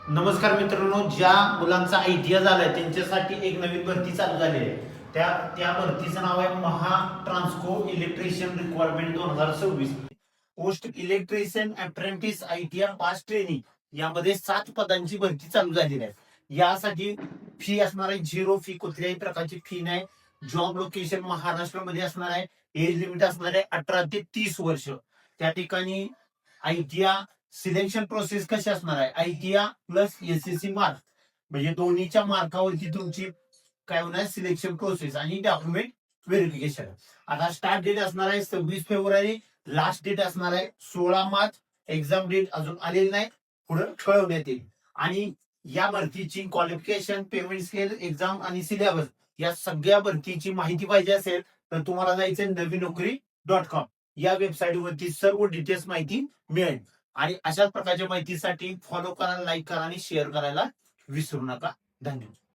नमस्कार मित्रांनो, ज्या मुलांचा आयटीआय झालाय त्यांच्यासाठी एक नवीन भरती चालू झाली आहे. त्या भरतीचं नाव आहे Maha Transco electrician requirement 2026. Post electrician apprentice ITI pass training यामध्ये 7 पदांची भरती चालू झालेली आहे. यासाठी फी असणार आहे झिरो फी, कुठल्याही प्रकारची फी नाही. जॉब लोकेशन महाराष्ट्रामध्ये असणार आहे. एज लिमिट असणार आहे 18 ते 30 वर्ष. त्या ठिकाणी आयटीआय सिलेक्शन प्रोसेस कशी असणार आहे, आयटीआय प्लस एसएससी मार्क, म्हणजे दोन्हीच्या मार्कावरती तुमची काय होणार सिलेक्शन प्रोसेस आणि डॉक्युमेंट व्हेरिफिकेशन. आता स्टार्ट डेट असणार आहे 26 फेब्रुवारी, लास्ट डेट असणार आहे 16 मार्च. एक्झाम डेट अजून आलेली नाही, पुढे कळवण्यात येईल. आणि या भरतीची क्वालिफिकेशन, पेमेंट स्केल, एक्झाम आणि सिलेबस या सगळ्या भरतीची माहिती पाहिजे असेल तर तुम्हाला जायचं नवीनोकरी.com या वेबसाईटवरती सर्व डिटेल्स माहिती मिळेल. आणि अशाच प्रकारच्या माहितीसाठी फॉलो करा, लाईक करा आणि शेअर करायला विसरू नका. धन्यवाद.